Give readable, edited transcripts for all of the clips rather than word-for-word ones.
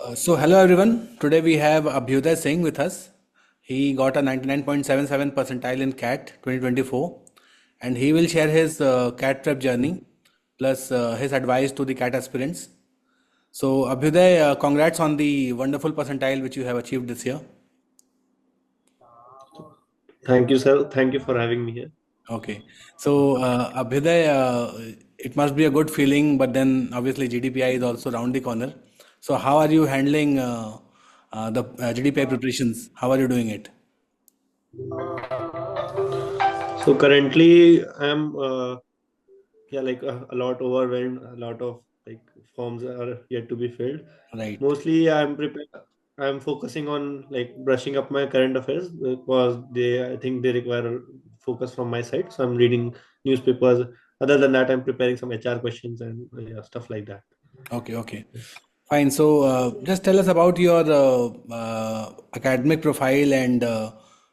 Hello everyone. Today we have Abhyuday Singh with us. He got a 99.77 percentile in CAT 2024, and he will share his CAT prep journey plus his advice to the CAT aspirants. So, Abhyuday, congrats on the wonderful percentile which you have achieved this year. Thank you, sir. Thank you for having me here. Okay. Abhyuday, it must be a good feeling, but then obviously GDPI is also around the corner. So, how are you handling the GDPI preparations? How are you doing it? So currently, I'm like a lot overwhelmed. A lot of like forms are yet to be filled. Right. Mostly, I'm prepared. I'm focusing on like brushing up my current affairs because I think they require focus from my side. So I'm reading newspapers. Other than that, I'm preparing some HR questions and yeah, stuff like that. Okay, okay. Fine. Just tell us about your academic profile and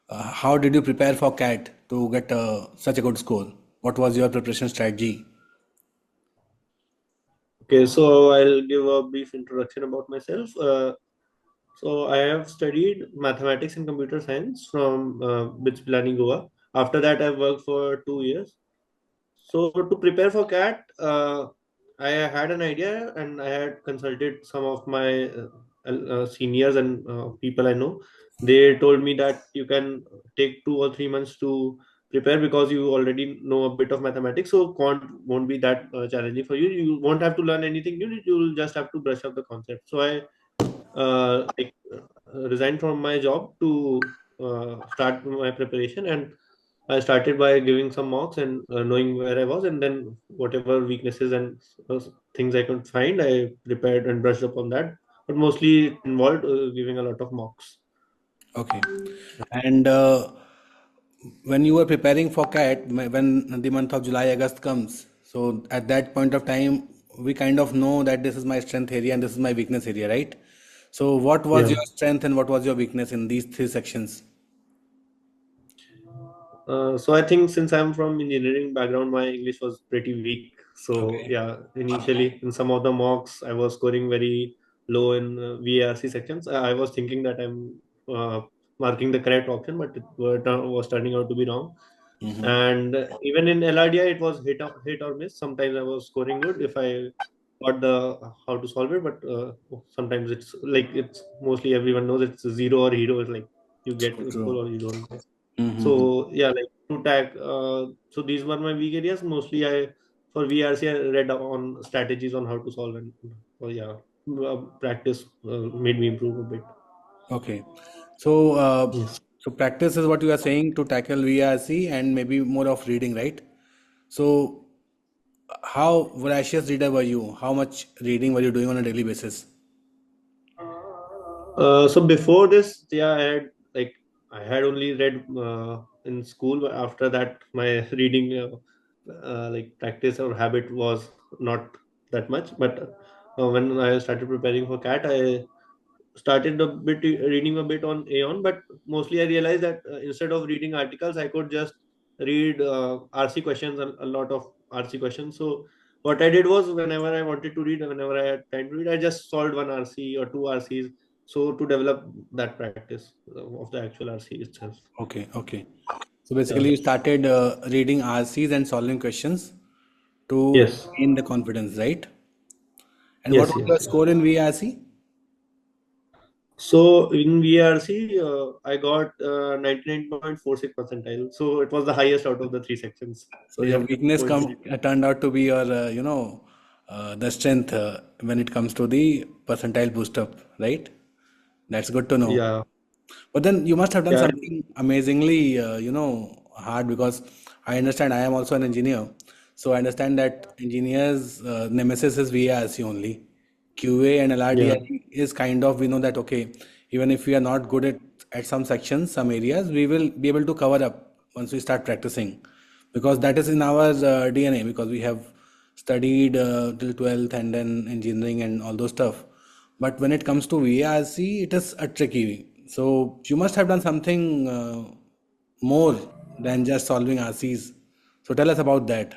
how did you prepare for CAT to get such a good score? What was your preparation strategy? Okay, so I'll give a brief introduction about myself. So I have studied mathematics and computer science from BITS Pilani, Goa. After that, I've worked for 2 years. So to prepare for CAT, I had an idea and I had consulted some of my seniors and people I know. They told me that you can take 2 or 3 months to prepare because you already know a bit of mathematics. So quant won't be that challenging for you. You won't have to learn anything new. You will just have to brush up the concept. So I resigned from my job to start my preparation, and I started by giving some mocks and knowing where I was, and then whatever weaknesses and things I could find, I prepared and brushed up on that. But mostly it involved giving a lot of mocks. Okay. And when you were preparing for CAT, when the month of July, August comes, so at that point of time, we kind of know that this is my strength area and this is my weakness area, right? So, what was Yeah. your strength and what was your weakness in these three sections? So I think since I'm from engineering background, my English was pretty weak. So Okay. yeah, initially in some of the mocks, I was scoring very low in VARC sections. I was thinking that I'm marking the correct option, but was turning out to be wrong. Mm-hmm. And even in LRDI, it was hit or miss. Sometimes I was scoring good if I got the how to solve it, but sometimes it's like it's mostly everyone knows it's zero or hero. It's like you get So full true. or you don't get. Mm-hmm. So yeah, like to tag. So these were my weak areas. Mostly, I for VRC I read on strategies on how to solve and yeah, practice made me improve a bit. Okay. So, Yes. practice is what you are saying to tackle VRC and maybe more of reading, right? So, how voracious reader were you? How much reading were you doing on a daily basis? So before this, yeah, I had only read in school. But after that, my reading like practice or habit was not that much. But when I started preparing for CAT, I started a bit reading a bit on Aeon. But mostly, I realized that instead of reading articles, I could just read RC questions, a lot of RC questions. So what I did was whenever I wanted to read, whenever I had time to read, I just solved one RC or two RCs so to develop that practice of the actual RC itself. Okay, okay. So Yeah. basically, you started reading RCs and solving questions to Yes. gain the confidence, right? And what Yes. was your Yes. Yes. score in VRC? So in VRC, I got 99.46 percentile. So it was the highest out of the three sections. So your Yeah. weakness come Coincidence. turned out to be your, the strength when it comes to the percentile boost up, right? That's good to know. Yeah. But then you must have done Yeah. something amazingly, hard because I understand I am also an engineer. So I understand that engineers' nemesis is VARC only. QA and Yeah. LRDI is kind of, we know that, okay, even if we are not good at some sections, some areas, we will be able to cover up once we start practicing because that is in our DNA because we have studied till 12th and then engineering and all those stuff. But when it comes to VRC, it is a tricky. So you must have done something more than just solving RCs. So tell us about that.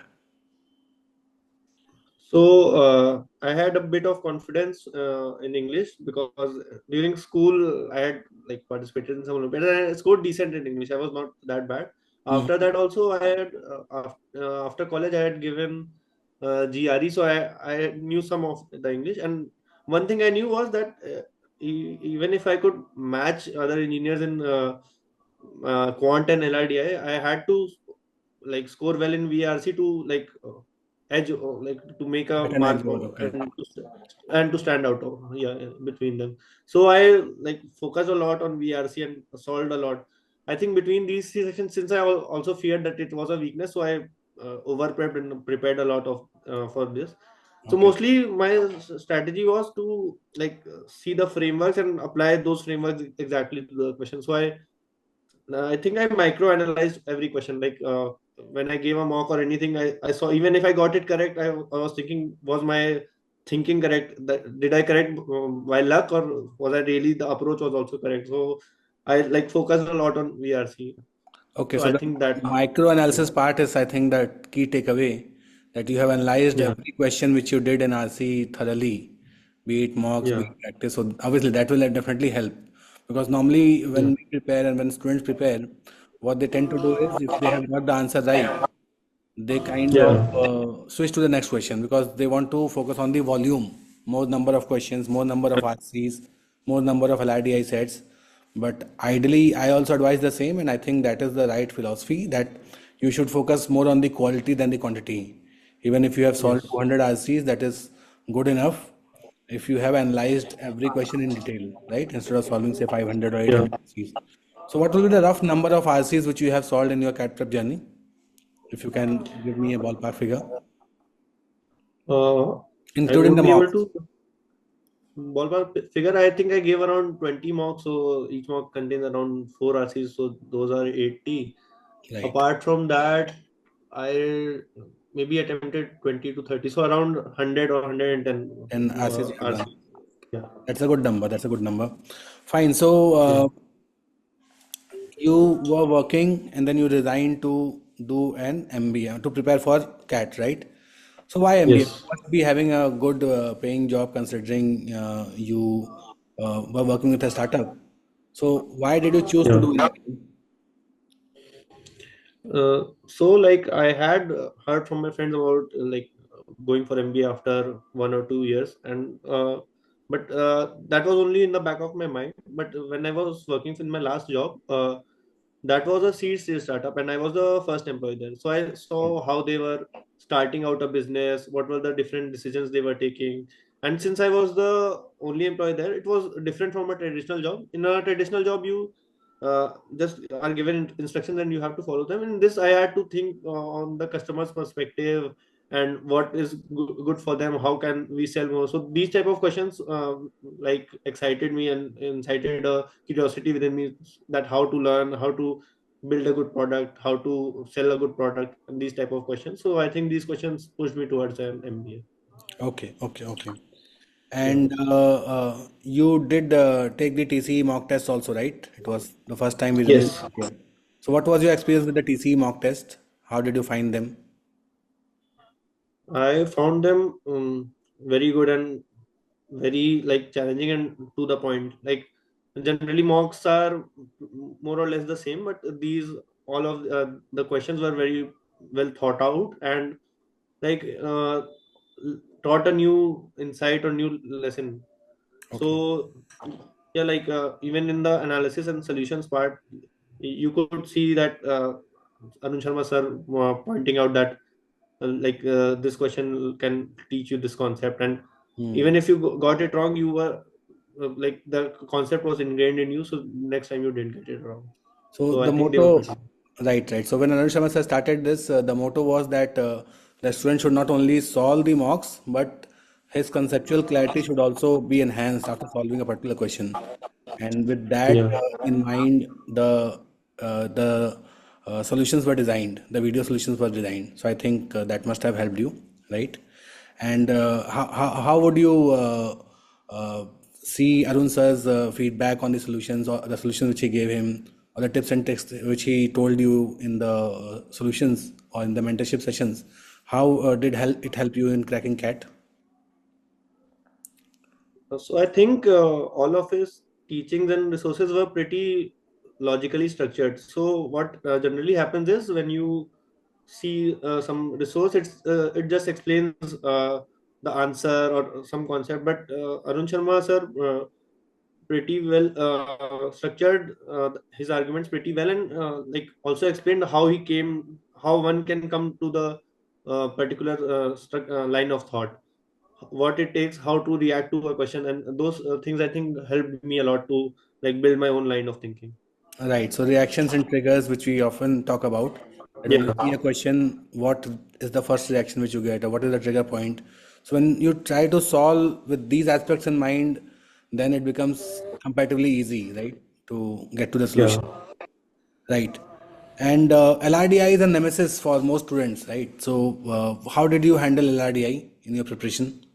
So I had a bit of confidence in English because during school I had like participated in some Olympiads and I scored decent in English. I was not that bad. After Mhm. that, also I had after college I had given GRE, so I knew some of the English. And one thing I knew was that even if I could match other engineers in quant and LRDI, I had to like score well in VRC to like edge like to make a Get an edge mark over, okay. and to stand out yeah, between them. So I like focused a lot on VRC and solved a lot. I think between these three sections, since I also feared that it was a weakness, so I over prepped and prepared a lot of for this. So Okay. mostly my strategy was to like see the frameworks and apply those frameworks exactly to the question. So I think I micro analyzed every question. Like when I gave a mock or anything, I saw even if I got it correct, I was thinking, was my thinking correct? That did I correct by luck, or was I really the approach was also correct? So I like focused a lot on VRC. Okay, So so I the think that micro analysis part is, I think, that key takeaway that you have analyzed yeah, every question which you did in RC thoroughly, be it mocks, be yeah, it practice. So obviously that will definitely help because normally yeah, when we prepare and when students prepare, what they tend to do is if they have got the answer right, they kind of yeah, switch to the next question because they want to focus on the volume, more number of questions, more number of RCs, more number of LRDI sets. But ideally, I also advise the same, and I think that is the right philosophy that you should focus more on the quality than the quantity. Even if you have solved yes. 200 RCs, that is good enough if you have analyzed every question in detail, right? Instead of solving, say, 500 or Yeah. 800 RCs. So, what will be the rough number of RCs which you have solved in your CAT prep journey? If you can give me a ballpark figure, Uh, I including won't the be able mocks. to ballpark figure. I think I gave around 20 mocks, so each mock contains around 4 RCs, so those are 80. Right. Apart from that, I maybe attempted 20 to 30, so around 100 or 110 And RCs you have done. RC. Yeah, That's a good number. That's a good number. Fine. So yeah, you were working and then you resigned to do an MBA to prepare for CAT, right? So why MBA? You yes. must be having a good paying job considering you were working with a startup. So why did you choose to Yeah. do MBA? So like I had heard from my friends about like going for MBA after 1 or 2 years, and but that was only in the back of my mind. But when I was working in my last job, that was a seed stage startup, and I was the first employee there. So I saw how they were starting out a business, what were the different decisions they were taking. And since I was the only employee there, it was different from a traditional job. In a traditional job, you just are given instructions and you have to follow them. In this, I had to think on the customer's perspective and what is good for them. How can we sell more? So these type of questions like excited me and incited a curiosity within me, that how to learn, how to build a good product, how to sell a good product, and these type of questions. So I think these questions pushed me towards an MBA. Okay, okay, okay. Yeah. And you did take the TCE mock test also, right? It was the first time we released Yes. it. So what was your experience with the TCE mock test? How did you find them? I found them very good and very like challenging and to the point. Like generally mocks are more or less the same, but these all of the questions were very well thought out and like taught a new insight or new lesson. Okay. So yeah, like even in the analysis and solutions part, you could see that Arun Sharma sir pointing out that like this question can teach you this concept, and Hmm. even if you got it wrong, you were like the concept was ingrained in you, so next time you didn't get it wrong. So So I the think they were motto, pretty. right, right. So when Arun Sharma sir started this, the motto was that the student should not only solve the mocks, but his conceptual clarity should also be enhanced after solving a particular question. And with that Yeah. in mind, the solutions were designed, the video solutions were designed. So I think that must have helped you, right? And how would you uh, see Arun sir's feedback on the solutions or the solutions which he gave him, or the tips and tricks which he told you in the solutions or in the mentorship sessions? How did it help you in cracking CAT? So I think all of his teachings and resources were pretty logically structured. So what generally happens is when you see some resource, it just explains the answer or some concept. But Arun Sharma sir pretty well structured his arguments pretty well, and like also explained how he came, how one can come to the particular line of thought, what it takes, how to react to a question, and those things I think helped me a lot to like build my own line of thinking. Right. So reactions and triggers, which we often talk about, that when you Yeah, see a question, what is the first reaction which you get, or what is the trigger point? So when you try to solve with these aspects in mind, then it becomes comparatively easy, right, to get to the yeah. solution. Right. And LRDI is a nemesis for most students, right? So how did you handle LRDI in your preparation?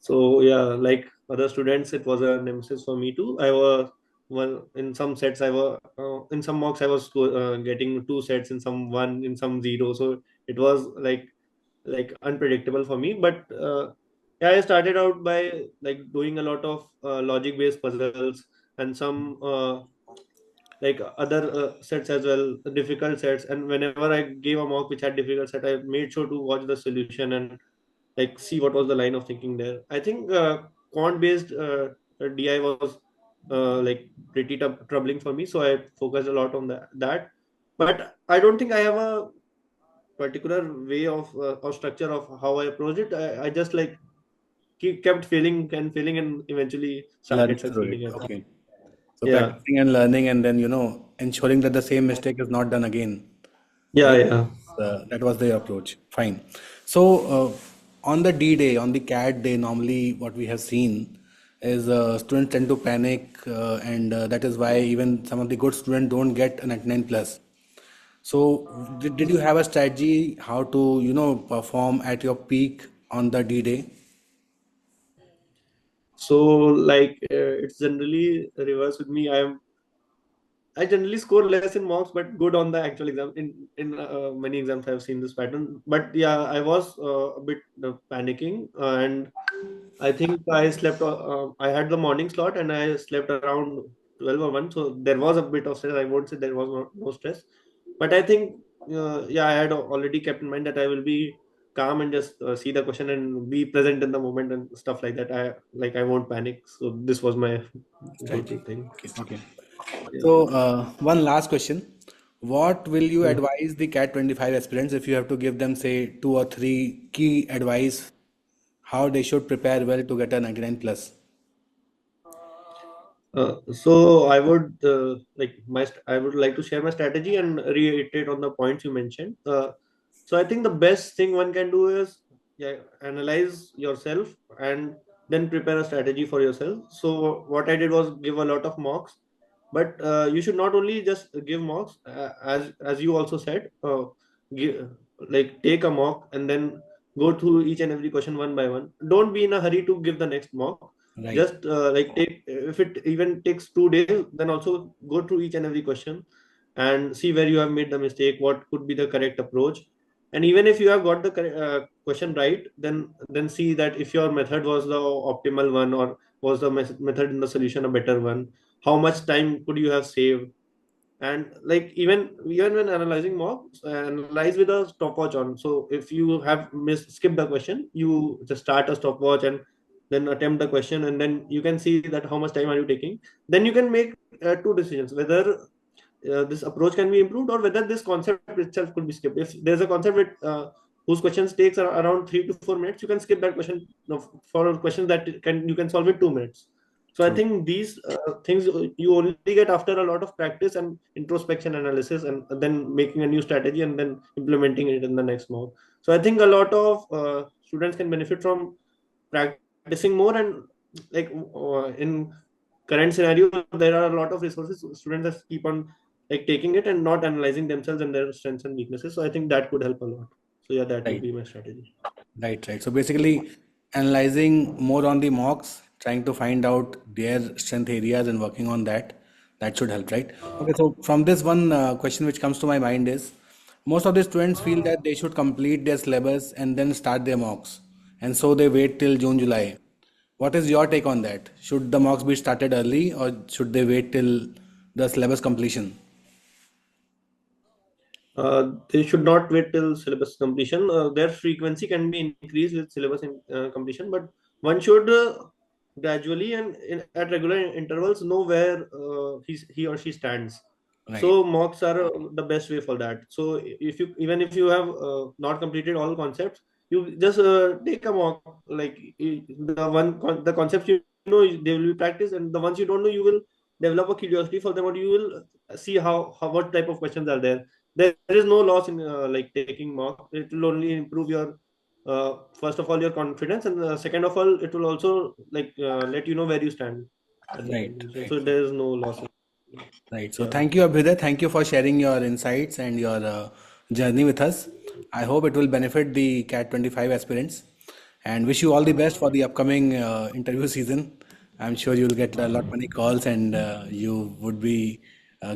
So yeah, like other students, it was a nemesis for me too. I was well in some sets. I was in some mocks. I was getting two sets, in some one, in some zero. So it was like unpredictable for me. But yeah, I started out by like doing a lot of logic based puzzles and some like other sets as well, difficult sets. And whenever I gave a mock which had difficult set, I made sure to watch the solution and like see what was the line of thinking there. I think quant based DI was like pretty troubling for me, so I focused a lot on that. But I don't think I have a particular way of or structure of how I approach it. I just like kept failing and failing and eventually started Learning through it. succeeding. I think. Okay. So Yeah, practicing and learning, and then, ensuring that the same mistake is not done again, yeah, right? yeah. That was the approach. Fine. So on the D day, on the CAT day, normally what we have seen is students tend to panic, and that is why even some of the good students don't get a 99 plus. So did you have a strategy how to, perform at your peak on the D day? So like it's generally reverse with me. I generally score less in mocks, but good on the actual exam. In many exams, I've seen this pattern. But yeah, I was a bit panicking, and I think I slept. I had the morning slot, and I slept around 12 or 1. So there was a bit of stress. I won't say there was no stress, but I think yeah, I had already kept in mind that I will be calm and just see the question and be present in the moment and stuff like that. I won't panic. So this was my go-to Strategy. thing. Okay. Okay. Yeah. So, one last question. What will you Yeah. advise the CAT 25 aspirants if you have to give them, say, two or three key advice how they should prepare well to get a 99 plus? So I would I would like to share my strategy and reiterate on the points you mentioned. So I think the best thing one can do is yeah, analyze yourself and then prepare a strategy for yourself. So what I did was give a lot of mocks, but you should not only just give mocks, as you also said, give, like take a mock and then go through each and every question one by one. Don't be in a hurry to give the next mock. Right. Just like take, if it even takes 2 days, then also go through each and every question and see where you have made the mistake, what could be the correct approach. And even if you have got the question right, then see that if your method was the optimal one, or was the method in the solution a better one, how much time could you have saved. And like even when analyzing mocks, analyze with a stopwatch on. So if you have skipped the question, you just start a stopwatch and then attempt the question, and then you can see that how much time are you taking. Then you can make two decisions, whether this approach can be improved or whether this concept itself could be skipped. If there's a concept whose questions takes around 3 to 4 minutes, you can skip that question, for a question that you can solve in 2 minutes. So I True. think these things you only get after a lot of practice and introspection analysis, and then making a new strategy and then implementing it in the next mock. So I think a lot of students can benefit from practicing more. And like in current scenario, there are a lot of resources. Students just keep on like taking it and not analyzing themselves and their strengths and weaknesses. So I think that could help a lot. So yeah, that would Right. be my strategy. Right. Right. So basically, analyzing more on the mocks, trying to find out their strength areas and working on that, that should help, right? Okay. So from this one question which comes to my mind is, most of the students feel that they should complete their syllabus and then start their mocks, and so they wait till June, July. What is your take on that? Should the mocks be started early or should they wait till the syllabus completion? They should not wait till syllabus completion. Their frequency can be increased with completion, but one should gradually and at regular intervals know where he or she stands. Right, So mocks are the best way for that. So if you, even if you have not completed all concepts, you just take a mock. Like the concepts you know, they will be practiced, and the ones you don't know, you will develop a curiosity for them, or you will see how what type of questions are there. There is no loss in like taking mock. It will only improve your first of all your confidence, and second of all, it will also like let you know where you stand at that right, time. So, right, so there is no loss. right. So Yeah. thank you, Abhyuday. Thank you for sharing your insights and your journey with us. I hope it will benefit the CAT 25 aspirants and wish you all the best for the upcoming interview season. I'm sure you'll get a lot many calls and you would be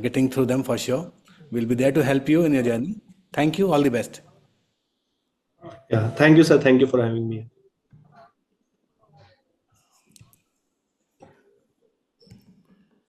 getting through them for sure. We'll be there to help you in your journey. Thank you. All the best. Yeah. Thank you, sir. Thank you for having me.